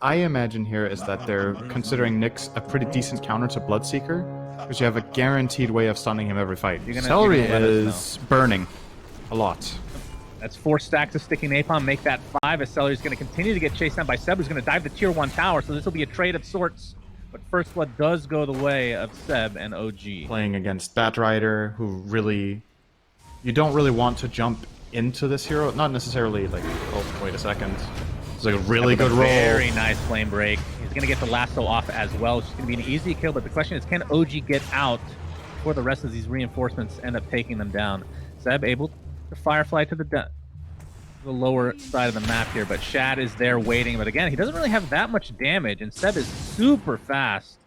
I imagine here is that they're considering Nyx a pretty decent counter to Bloodseeker, because you have a guaranteed way of stunning him every fight. Celery is burning a lot. That's 4 stacks of sticky napalm, make that 5, as Celery's going to continue to get chased down by Seb, who's going to dive the tier 1 tower, so this will be a trade of sorts. But First Blood does go the way of Seb and OG. Playing against Batrider, who really... You don't really want to jump into this hero, not necessarily like... Oh, wait a second. It's like a really good roll. Very nice flame break. He's going to get the lasso off as well, which is going to be an easy kill, but the question is, can OG get out before the rest of these reinforcements end up taking them down? Seb able to Firefly to the lower side of the map here, but Shad is there waiting. But again, he doesn't really have that much damage, and Seb is super fast.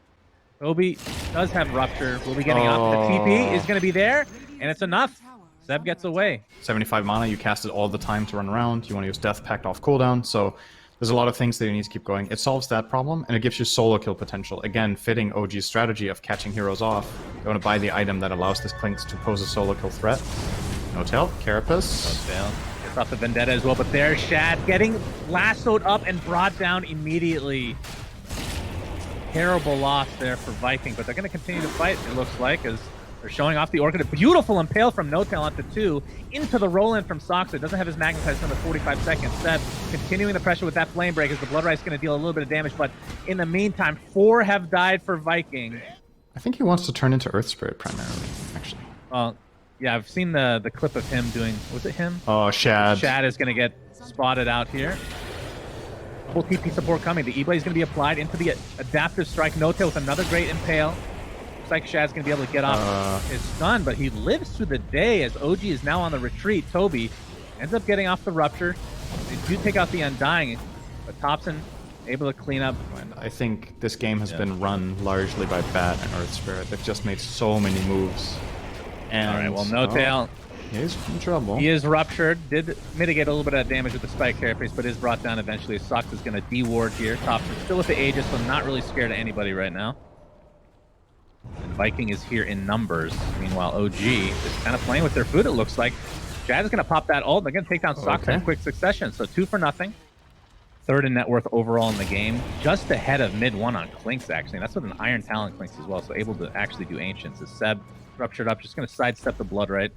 Toby does have Rupture. Will be getting up. The TP is going to be there, and it's enough. Seb gets away. 75 mana, you cast it all the time to run around. You want to use Death Pact off cooldown, so there's a lot of things that you need to keep going. It solves that problem, and it gives you solo kill potential. Again, fitting OG's strategy of catching heroes off. You want to buy the item that allows this Clinks to pose a solo kill threat. No tail, Carapace. No tail. Gets off the Vendetta as well, but there's Shad getting lassoed up and brought down immediately. Terrible loss there for Viking, but they're going to continue to fight, it looks like, as they're showing off the Orchid. A beautiful Impale from No Tail onto 2, into the roll-in from Soxa. Doesn't have his Magnetize under 45 seconds. Seb continuing the pressure with that Flame Break, as the Blood Rice is going to deal a little bit of damage, but in the meantime, 4 have died for Viking. I think he wants to turn into Earth Spirit primarily, actually. Well, yeah, I've seen the clip of him doing... Was it him? Oh, Shad. Shad is going to get spotted out here. Full TP support coming. The E-Blade is going to be applied into the Adaptive Strike. No Tail with another great Impale. Looks like Shad's going to be able to get off his stun, but he lives through the day as OG is now on the retreat. Toby ends up getting off the Rupture. They do take out the Undying, but Thompson able to clean up. I think this game has been run largely by Bat and Earth Spirit. They've just made so many moves. And, all right, well, No Tail. He's in trouble. He is ruptured. Did mitigate a little bit of that damage with the Spike Carapace, but is brought down eventually. Sox is going to de-ward here. Thompson still with the Aegis, so not really scared of anybody right now. And Viking is here in numbers. Meanwhile, OG is kind of playing with their food, it looks like. Jazz is going to pop that ult. They're going to take down Sox in quick succession. So 2-0. Third in net worth overall in the game. Just ahead of mid-1 on Clinks, actually. And that's with an Iron Talent Clinks as well, so able to actually do Ancients. As Seb ruptured up, just going to sidestep the Blood Right.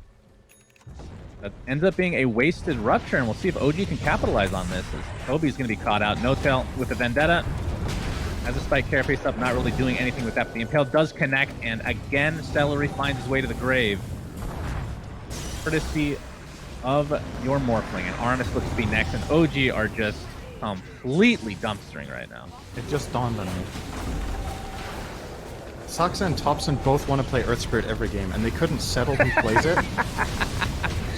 That ends up being a wasted Rupture, and we'll see if OG can capitalize on this, as Toby's going to be caught out. No Tail with the Vendetta. Has a Spike Carapace up, not really doing anything with that, but the Impale does connect, and again, Celery finds his way to the grave. Courtesy of your Morphling, and Armis looks to be next, and OG are just completely dumpstering right now. It just dawned on me. Soxa and Thompson both want to play Earth Spirit every game, and they couldn't settle who plays it.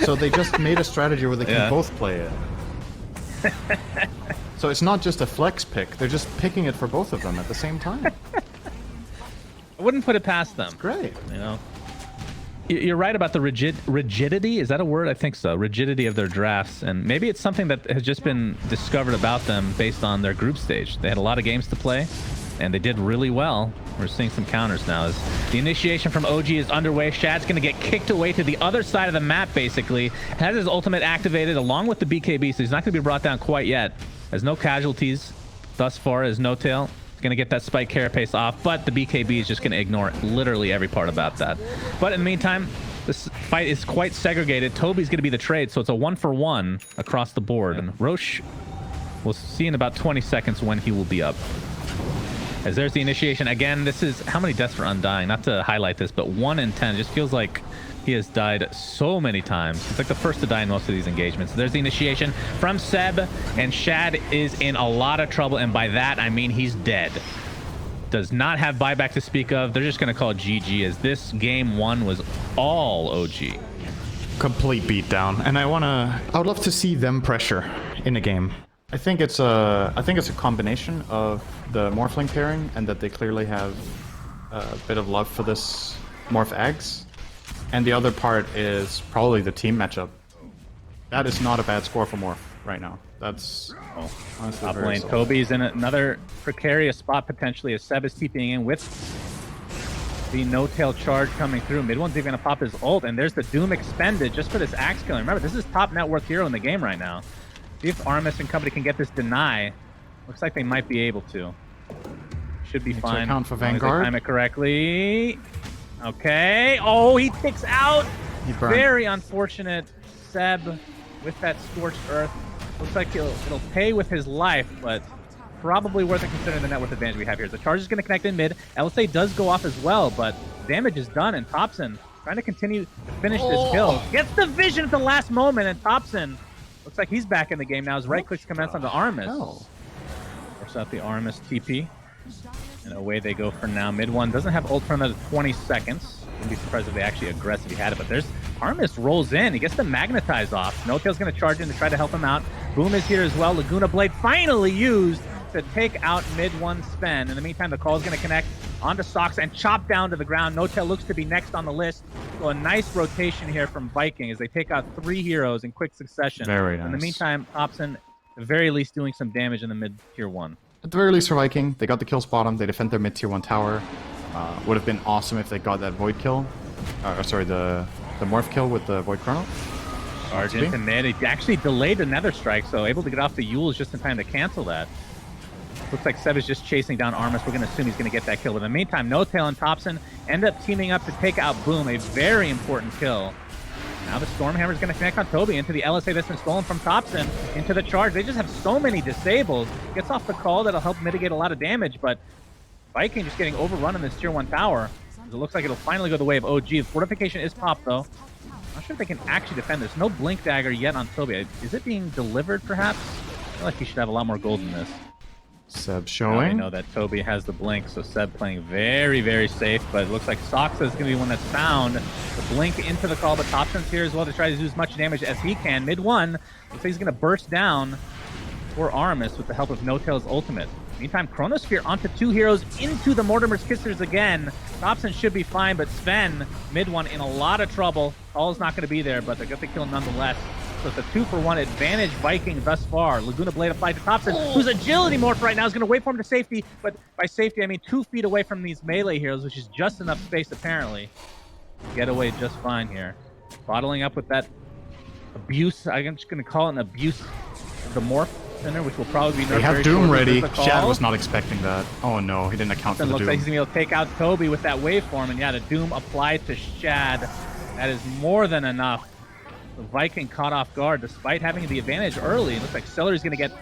So they just made a strategy where they can both play it. So it's not just a flex pick, they're just picking it for both of them at the same time. I wouldn't put it past them. It's great. You know? You're right about the rigidity. Is that a word? I think so. Rigidity of their drafts. And maybe it's something that has just been discovered about them based on their group stage. They had a lot of games to play, and they did really well. We're seeing some counters now. As the initiation from OG is underway. Shad's going to get kicked away to the other side of the map, basically. Has his ultimate activated along with the BKB, so he's not going to be brought down quite yet. There's no casualties thus far as No Tail. Going to get that Spike Carapace off, but the BKB is just going to ignore literally every part about that. But in the meantime, this fight is quite segregated. Toby's going to be the trade, so it's a 1-for-1 across the board. And Roche, we'll see in about 20 seconds when he will be up. As there's the initiation. Again, this is how many deaths for Undying? Not to highlight this, but 1 in 10. It just feels like he has died so many times. It's like the first to die in most of these engagements. There's the initiation from Seb, and Shad is in a lot of trouble, and by that I mean he's dead. Does not have buyback to speak of. They're just going to call it GG, as this game 1 was all OG. Complete beatdown, and I would love to see them pressure in a game. I think it's a combination of the Morphling pairing, and that they clearly have a bit of love for this Morph Ags. And the other part is probably the team matchup. That is not a bad score for Morph right now. That's honestly top very lane. solid. Toby's in another precarious spot potentially, as Seb is TPing in with the No Tail charge coming through. Mid one's even going to pop his ult, and there's the Doom expended just for this Axe Killer. Remember, this is top net worth hero in the game right now. See if Armis and company can get this deny. Looks like they might be able to. Should be fine. Account for as long as they Vanguard. time it correctly. Okay. Oh, he ticks out. He burned. Very unfortunate. Seb with that scorched earth. Looks like it'll pay with his life, but probably worth it considering the net worth advantage we have here. The charge is going to connect in mid. LSA does go off as well, but damage is done, and Thompson trying to continue to finish this kill. Gets the vision at the last moment, and Thompson looks like he's back in the game now. His right clicks commence on the Armis. Force out the Armis TP. And away they go for now. Mid one doesn't have ult for another 20 seconds. Wouldn't be surprised if they actually aggressive if he had it, but there's Armis rolls in. He gets the magnetize off. No-Tail's going to charge in to try to help him out. Boom is here as well. Laguna Blade finally used to take out mid one Sven. In the meantime, the call is going to connect onto Sox and chop down to the ground. No-Tail looks to be next on the list. So a nice rotation here from Viking as they take out 3 heroes in quick succession. Very nice. In the meantime, Thompson, at the very least, doing some damage in the mid tier 1. At the very least for Viking, they got the kill spot on. They defend their mid tier 1 tower. Would have been awesome if they got that Void kill. Sorry, the Morph kill with the Void Chrono. Charge into mid. He actually delayed the Nether Strike, so able to get off the Yules just in time to cancel that. Looks like Seb is just chasing down Armis. We're going to assume he's going to get that kill. But in the meantime, No-Tail and Thompson end up teaming up to take out Boom, a very important kill. Now the Stormhammer is going to connect on Toby into the LSA that's been stolen from Thompson, into the charge. They just have so many disables. Gets off the call that'll help mitigate a lot of damage, but Viking just getting overrun in this tier 1 tower. It looks like it'll finally go the way of OG. The fortification is popped, though. Not sure if they can actually defend this. No Blink Dagger yet on Toby. Is it being delivered, perhaps? I feel like he should have a lot more gold than this. Seb Now showing. we know that Toby has the Blink, so Seb playing very, very safe, but it looks like Soxa is going to be one that's found. The Blink into the call, but Thompson's here as well to try to do as much damage as he can. Mid 1, looks like he's going to burst down for Armis with the help of No-Tail's ultimate. Meantime, Chronosphere onto 2 heroes into the Mortimer's Kissers again. Thompson should be fine, but Sven, mid 1, in a lot of trouble. Call's not going to be there, but they got the kill nonetheless. So it's a 2-for-1 advantage Viking thus far. Laguna Blade applied to Thompson, whose agility morph right now is going to wait for him to safety, but by safety I mean 2 feet away from these melee heroes, which is just enough space apparently. Get away just fine here. Bottling up with that abuse, I'm just going to call it an abuse of the morph center, which will probably be nerfed. They have very Doom shortly. ready. There's the Chad call. was not expecting that. Oh no, he didn't account for the Looks Doom. like he's going to be able to take out Toby with that waveform, and yeah, the Doom applied to Shad. That is more than enough. The Viking caught off guard despite having the advantage early. It looks like Celery's going to get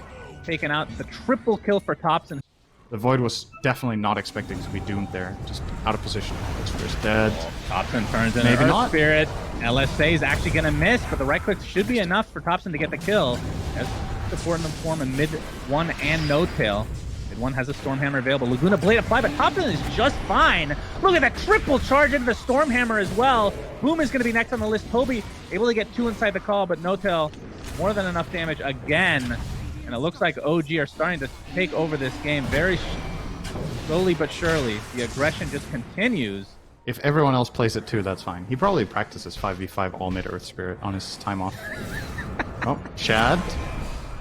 taken out. The triple kill for Thompson. The Void was definitely not expecting to be doomed there. Just out of position. It's dead. Thompson turns in Maybe Earth not. Spirit. LSA is actually going to miss, but the right click should be enough for Thompson to get the kill. As supporting them form in mid 1 and No-Tail. Mid 1 has a Stormhammer available. Laguna Blade applied, but Thompson is just fine. Look at that triple charge into the Stormhammer as well. Boom is going to be next on the list. Toby able to get 2 inside the call, but No-Tail more than enough damage again. And it looks like OG are starting to take over this game very slowly but surely. The aggression just continues. If everyone else plays it too, that's fine. He probably practices 5v5 all mid Earth Spirit on his time off. Oh, Chad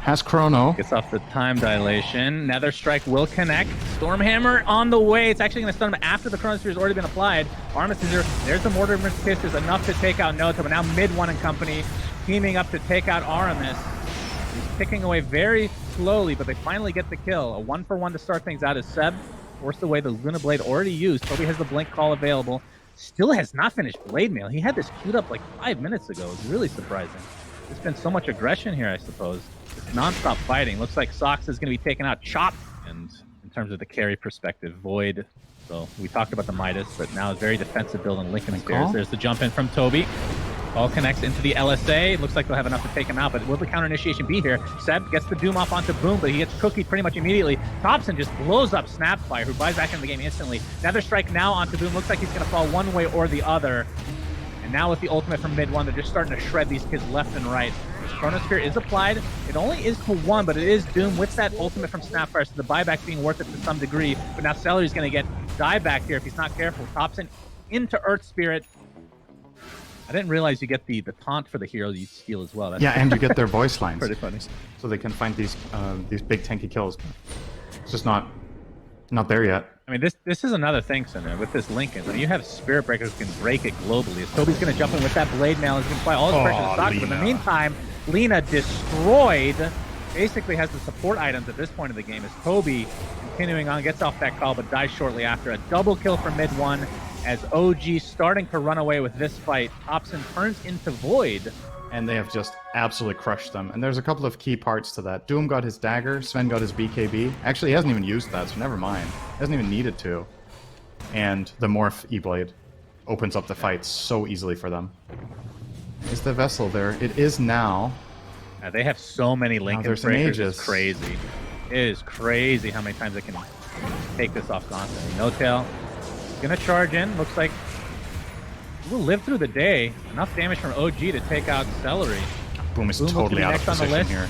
has Chrono. Gets off the time dilation. Nether Strike will connect. Stormhammer on the way. It's actually going to stun him after the Chronosphere has already been applied. Armis is here. There's the Mortimer's Kisses, enough to take out Nota, but now mid 1 and company teaming up to take out Aramis. He's picking away very slowly, but they finally get the kill. A 1-for-1 to start things out as Seb forced away the Luna Blade already used. Toby has the Blink call available. Still has not finished Blade Mail. He had this queued up like 5 minutes ago. It's really surprising. There's been so much aggression here, I suppose. It's non-stop fighting. Looks like Sox is going to be taken out. Chop! And in terms of the carry perspective, Void. So we talked about the Midas, but now it's very defensive build in Lincoln Stairs. There's the jump in from Toby. All connects into the LSA. Looks like they'll have enough to take him out, but will the counter initiation be here? Seb gets the Doom off onto Boom, but he gets cookied pretty much immediately. Thompson just blows up Snapfire, who buys back into the game instantly. Nether Strike now onto Boom. Looks like he's going to fall one way or the other. And now with the ultimate from mid 1, they're just starting to shred these kids left and right. Chronosphere is applied. It only is to 1, but it is Doom with that ultimate from Snapfire, so the buyback being worth it to some degree. But now Celery's going to get dieback here if he's not careful. Thompson into Earth Spirit. I didn't realize you get the taunt for the hero you steal as well. That's Yeah, and you get their voice lines. pretty funny. So they can find these big tanky kills. It's just not there yet. I mean, this is another thing, Cinder, with this Lincoln. When you have Spirit Breakers who can break it globally, if Toby's going to jump in with that Blade Mail, he's going to apply all his pressure to stocks. But in the meantime, Lena destroyed basically has the support items at this point of the game as Toby continuing on, gets off that call, but dies shortly after. A double kill for mid one as OG starting to run away with this fight. Hobson turns into Void. And they have just absolutely crushed them. And there's a couple of key parts to that. Doom got his dagger, Sven got his BKB. Actually, he hasn't even used that, so never mind. He hasn't even needed to. And the Morph E-Blade opens up the fight so easily for them. Is the vessel there? It is now. They have so many Lincoln breakers. Aegis. It's crazy. It is crazy how many times they can take this off constantly. No tail. Gonna charge in. Looks like we'll live through the day. Enough damage from OG to take out Celery. Boom is totally out of position here.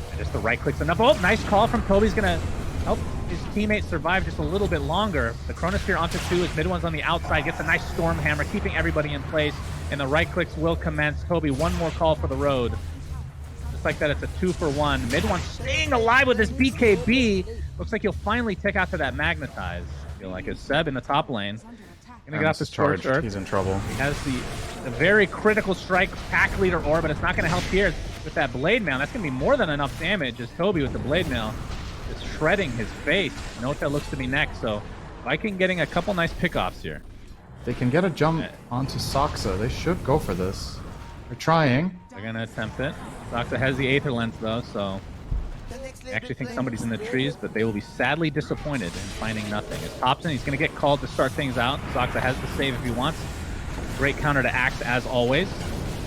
And just the right click's enough. Oh, nice call from Toby's gonna help his teammate survive just a little bit longer. The Chronosphere onto 2, his mid one's on the outside, gets a nice Storm Hammer, keeping everybody in place, and the right clicks will commence. Toby, one more call for the road. Just like that, it's a 2-for-1. Mid one staying alive with his BKB. Looks like he'll finally take out to that Magnetize. I feel like it's Seb in the top lane. Gonna get off this charge. He's in trouble. He has the very critical strike pack leader ore, but it's not gonna help here with that blade mail. That's gonna be more than enough damage as Toby with the blade mail is shredding his face. Nota looks to be next, so Viking getting a couple nice pickoffs here. They can get a jump onto Soxa. They should go for this. They're trying. They're gonna attempt it. Soxa has the Aether Lens though, so I actually think somebody's in the trees, but they will be sadly disappointed in finding nothing. It's Hobson, he's gonna get called to start things out. Soxa has the save if he wants. Great counter to Axe as always.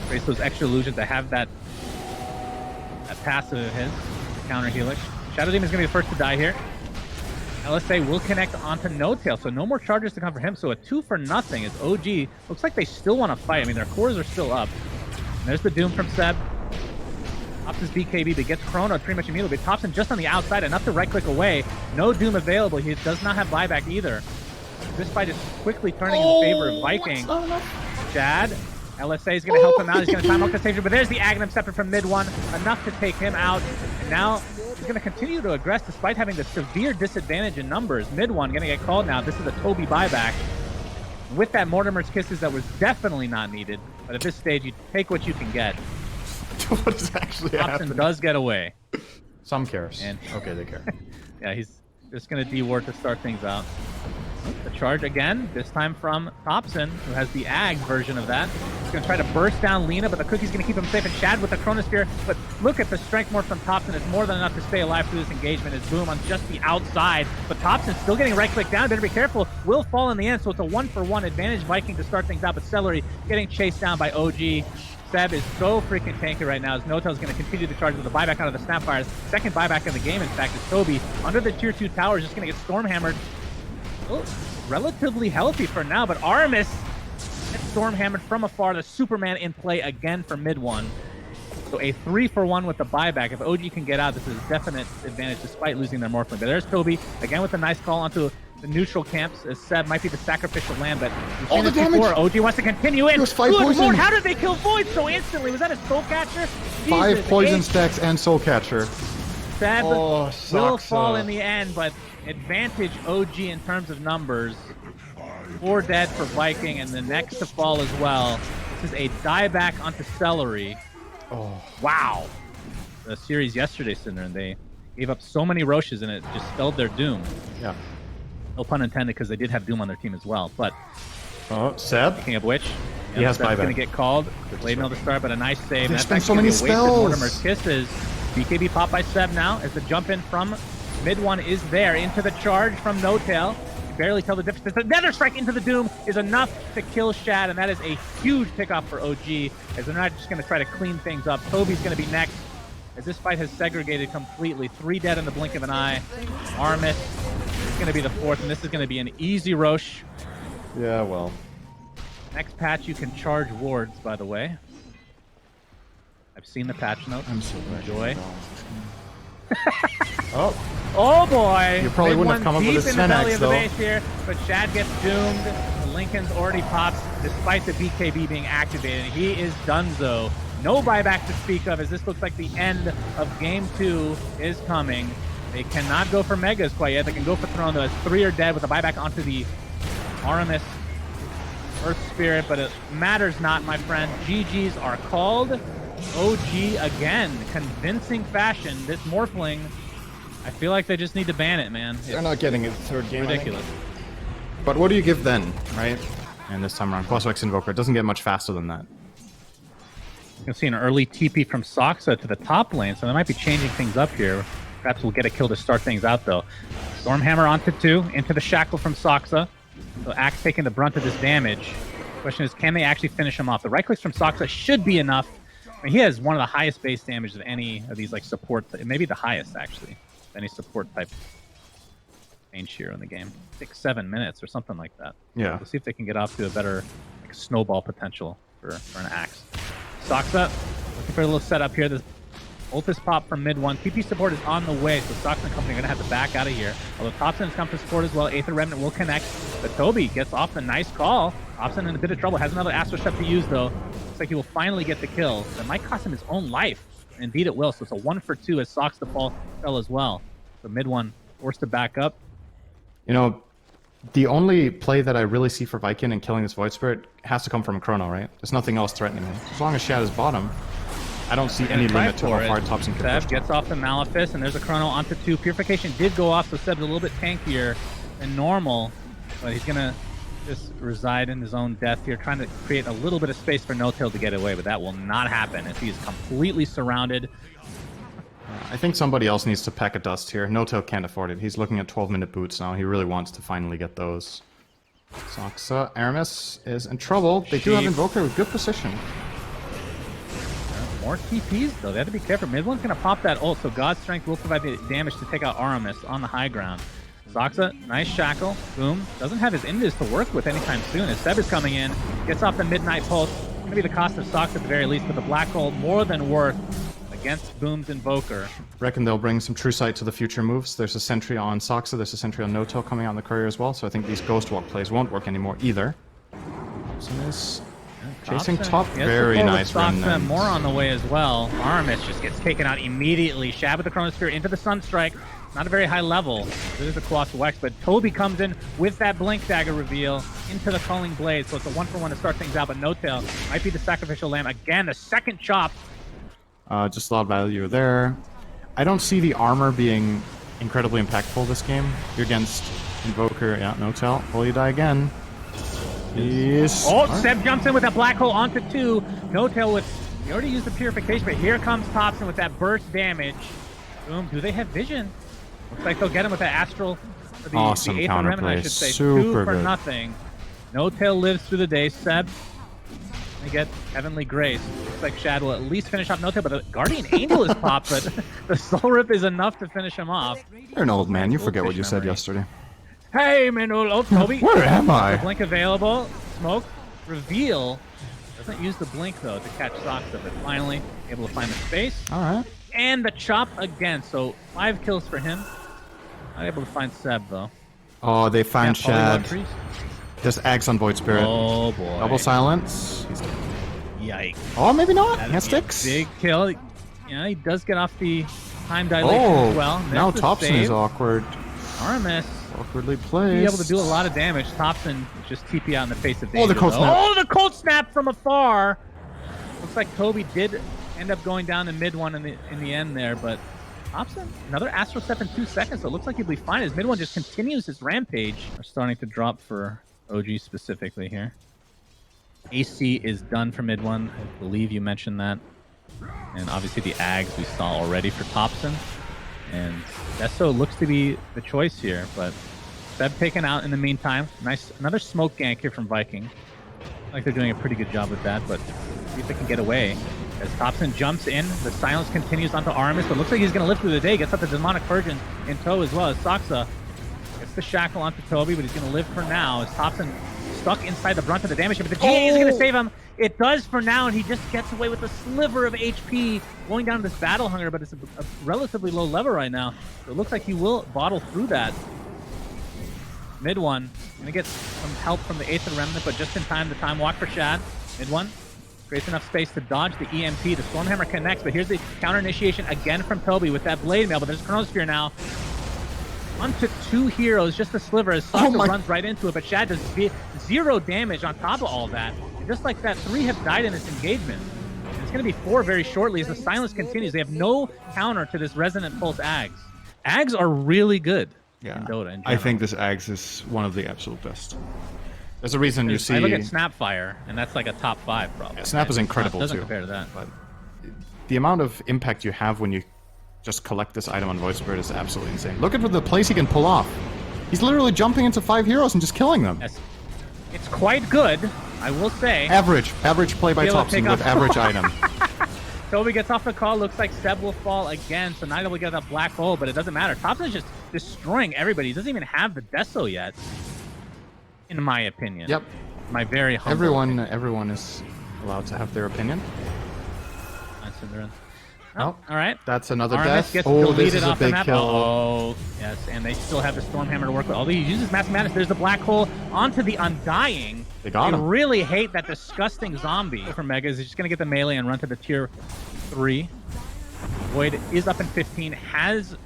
Creates those extra illusions that have that passive of his, counter Helix. Shadow Demon is gonna be the first to die here. LSA will connect onto No Tail, so no more charges to come for him. So a 2-for-0 is OG. Looks like they still want to fight. I mean, their cores are still up. And there's the Doom from Seb. Pops his BKB, but gets Chrono pretty much immediately. But Thompson just on the outside, enough to right-click away. No Doom available. He does not have buyback either. This fight is quickly turning in favor of Viking. Chad, LSA is going to help him out. He's going to time out the stage, but there's the Aghanim Scepter from mid one, enough to take him out. And now he's going to continue to aggress despite having the severe disadvantage in numbers. Mid one going to get called now. This is a Toby buyback. With that Mortimer's Kisses that was definitely not needed, but at this stage you take what you can get. What is actually happening? Hobson does get away. Some cares. And okay, they care. Yeah, he's just going to D-ward to start things out. The charge again, this time from Thompson, who has the Ag version of that. He's going to try to burst down Lena, but the Cookie's going to keep him safe. And Shad with the Chronosphere. But look at the strength more from Thompson. It's more than enough to stay alive through this engagement. His Boom on just the outside. But Thompson's still getting right-click down. Better be careful. Will fall in the end, so it's a 1-for-1 advantage Viking to start things out. But Celery getting chased down by OG. Seb is so freaking tanky right now as Notel's going to continue to charge with the buyback out of the Snapfires. Second buyback in the game, in fact, is Toby. Under the tier 2 tower is just going to get storm hammered. Oh, relatively healthy for now, but Aramis gets storm hammered from afar. The Superman in play again for mid one. So a 3-for-1 with the buyback. If OG can get out, this is a definite advantage despite losing their Morphling. But there's Toby, again with a nice call onto the neutral camps, as Seb might be the sacrificial lamb, but all the damage. OG wants to continue in. Good poison. Lord, how did they kill Void so instantly? Was that a Soul Catcher? 5 poison stacks and Soul Catcher. Seb will fall in the end, but advantage OG in terms of numbers. 4 dead for Viking, and the next to fall as well. This is a dieback onto Celery. Oh. Wow. The series yesterday, syndereN, they gave up so many Roches, and it just spelled their doom. Yeah. No pun intended, because they did have Doom on their team as well. But Seb? Speaking of which, he has buyback. Going to get called. Blade Mail to start, but a nice save. They spent so many spells. Mortimer's Kisses. BKB popped by Seb now as the jump in from mid one is there. Into the charge from No Tail. You barely tell the difference. The Nether Strike into the Doom is enough to kill Shad, and that is a huge pickoff for OG, as they're not just going to try to clean things up. Toby's going to be next, as this fight has segregated completely. 3 dead in the blink of an eye. Aramis is going to be the 4th, and this is going to be an easy Roche. Yeah, well. Next patch, you can charge wards, by the way. I've seen the patch notes. I'm so glad. Enjoy. Oh boy! You probably wouldn't have come up with a deep in the belly Senex, of the though. base here, but Shad gets doomed. The Lincoln's already popped, despite the BKB being activated. He is donezo. No buyback to speak of, as this looks like the end of Game 2 is coming. They cannot go for Megas quite yet. They can go for Throne, though, as 3 are dead with a buyback onto the Aramis Earth Spirit, but it matters not, my friend. GGs are called. OG again, convincing fashion. This Morphling, I feel like they just need to ban it, man. They're not getting it third game. Ridiculous. But what do you give then, right? And this time around, plus X Invoker, it doesn't get much faster than that. You can see an early TP from Soxa to the top lane, so they might be changing things up here. Perhaps we'll get a kill to start things out, though. Stormhammer onto 2, into the Shackle from Soxa. So Axe taking the brunt of this damage. Question is, can they actually finish him off? The right clicks from Soxa should be enough. I mean, he has one of the highest base damage of any of these like support, maybe the highest actually, any support type range here in the game. 6-7 minutes or something like that. Yeah. We'll see if they can get off to a better like, snowball potential for an Axe. Soxa looking for a little setup here. This Ultis pop from mid 1. TP support is on the way, so Soxa and company are going to have to back out of here. Although Thompson has come for support as well. Aether Remnant will connect, but Toby gets off the nice call. Thompson in a bit of trouble. Has another Astro Step to use, though. Looks like he will finally get the kill. That might cost him his own life. Indeed it will, so it's a 1 for 2 as Soxa fell as well. So mid 1 forced to back up. You know, the only play that I really see for Viking in killing this Void Spirit has to come from Chrono, right? There's nothing else threatening him. As long as Shad is bottom, I don't see any limit to how far Thompson can push. Seb gets off the Malefice, and there's a Chrono onto 2. Purification did go off, so Seb's a little bit tankier than normal, but he's gonna just reside in his own death here, trying to create a little bit of space for No-Tail to get away, but that will not happen as he is completely surrounded. I think somebody else needs to pack a dust here. No-Tail can't afford it. He's looking at 12-minute boots now. He really wants to finally get those. Soxa, Aramis is in trouble. They do have Invoker with good position. More TPs, though. They have to be careful. Mid one's going to pop that ult, so God's Strength will provide the damage to take out Aramis on the high ground. Soxa, nice Shackle. Boom. Doesn't have his Invis to work with anytime soon as Seb is coming in. Gets off the Midnight Pulse. Going to be the cost of Soxa at the very least, but the Black Hole more than worth against Boom's Invoker. Reckon they'll bring some true sight to the future moves. There's a sentry on Soxa, there's a sentry on No-Tail coming on the courier as well, so I think these Ghost Walk plays won't work anymore either. Thompson is chasing top, very nice Remnant. More on the way as well. Aramis just gets taken out immediately. Shab with the Chronosphere into the Sunstrike. Not a very high level. It is a Colossal Wax, but Toby comes in with that Blink Dagger reveal into the Culling Blade, so it's a 1-for-1 to start things out, but No-Tail might be the Sacrificial Lamb. Again, the second chop. Just a lot of value there. I don't see the armor being incredibly impactful this game. You're against Invoker, yeah, No-Tail. Will you die again? Yes. Oh, Seb jumps in with that Black Hole onto 2. No-Tail with, he already used the Purification, but here comes Thompson with that burst damage. Boom, do they have vision? Looks like they'll get him with that Astral, the awesome Eighth Remnant, I should say. Super 2 for good. Nothing. No-Tail lives through the day. Seb, they get Heavenly Grace. Looks like Shad will at least finish off No-Tail, but the Guardian Angel is popped, but the Soul Rip is enough to finish him off. You're an old man, you forget what you said yesterday. Hey, man, oh, Toby. Where am I? The Blink available. Smoke. Reveal. Doesn't use the Blink, though, to catch Soxa, but finally able to find the space. All right. And the chop again, so 5 kills for him. Not able to find Seb, though. Oh, they find Shad. Polylog. Just Axe on Void Spirit. Oh, boy. Double silence. He's dead. Yikes. Oh, maybe not. That'd He has be a sticks. big kill. Yeah, he does get off the time dilation as well. Now Thompson is awkward. Aramis Awkwardly placed. be able to do a lot of damage. Thompson just TP out in the face of danger. Oh, the cold snap. Oh, the cold snap from afar. Looks like Toby did end up going down to mid one in the end there, but Thompson, another Astral Step in 2 seconds, so it looks like he'll be fine as mid one just continues his rampage. We're starting to drop for OG specifically here. AC is done for mid one. I believe you mentioned that. And obviously the Ags we saw already for Thompson. And Deso looks to be the choice here, but Seb taken out in the meantime. Nice, another smoke gank here from Viking. I like they're doing a pretty good job with that, but see if they can get away. As Thompson jumps in, the silence continues onto Aramis, but looks like he's going to live through the day. Gets up the Demonic Virgin in tow as well as Soxa gets the Shackle onto Toby, but he's going to live for now as Thompson stuck inside the brunt of the damage. But the GA is going to save him. It does for now, and he just gets away with a sliver of HP going down to this Battle Hunger, but it's a relatively low level right now. So it looks like he will bottle through that. Mid one, gonna get some help from the Eighth Remnant, but just in time, the Time Walk for Shad. Mid one, creates enough space to dodge the EMP. The Stormhammer connects, but here's the counter initiation again from Toby with that Blade Mail, but there's Chronosphere now. Onto 2 heroes, just a sliver as Soxa runs right into it, but Shad does 0 damage on top of all that. And just like that, 3 have died in this engagement. And It's going to be 4 very shortly as the silence continues. They have no counter to this Resonant Pulse Ags. Ags are really good in Dota in I general. think this Ags is one of the absolute best. There's a reason you see... I look at Snapfire, and that's like a top 5 probably. Yeah, Snap is incredible doesn't too. compare to that. But the amount of impact you have when you just collect this item on Void Spirit is absolutely insane. Look at the plays he can pull off. He's literally jumping into 5 heroes and just killing them. Yes. It's quite good, I will say. Average play by Thompson with average item. Toby gets off the call. Looks like Seb will fall again, so Nigel will get that black hole, but it doesn't matter. Thompson's just destroying everybody. He doesn't even have the Deso yet, in my opinion. Yep. My very humble opinion. Everyone is allowed to have their opinion. Nice, syndereN. Oh, all right. That's another RMS death. Gets Oh, this deleted is a off the big map. kill. Oh, yes, and they still have the Stormhammer to work with. Although he uses Mass Madness, there's the black hole onto the Undying. They got him. Really hate that disgusting zombie from Megas. He's just going to get the melee and run to the tier 3. Void is up in 15, has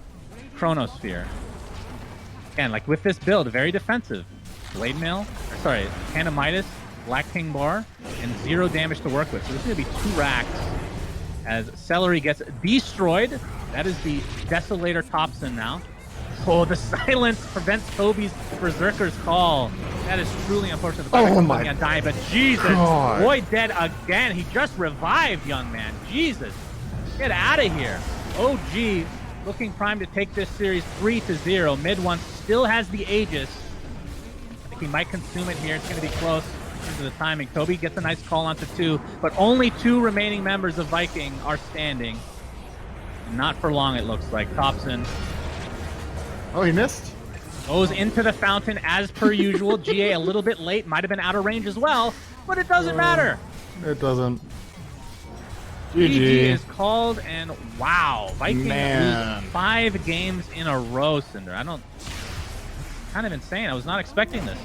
Chronosphere. Again, like with this build, very defensive. Blade Mail, or sorry, Tandem Midas, Black King Bar, and 0 damage to work with. So this is going to be 2 racks as Celery gets destroyed. That is the Desolator Thompson now. Oh, the silence prevents Toby's Berserker's call. That is truly unfortunate. Oh my die, but Jesus, God. Void dead again. He just revived, young man. Jesus, get out of here. OG looking primed to take this series 3-0. Mid one still has the Aegis. I think he might consume it here. It's going to be close in terms of the timing. Toby gets a nice call onto 2, but only 2 remaining members of Viking are standing. Not for long, it looks like. Thompson Oh, he missed? goes into the fountain as per usual. GA a little bit late, might have been out of range as well, but it doesn't matter. It doesn't. GG GG. is called, and wow, Vikings Man. lose 5 games in a row, Cinder. Kind of insane. I was not expecting this.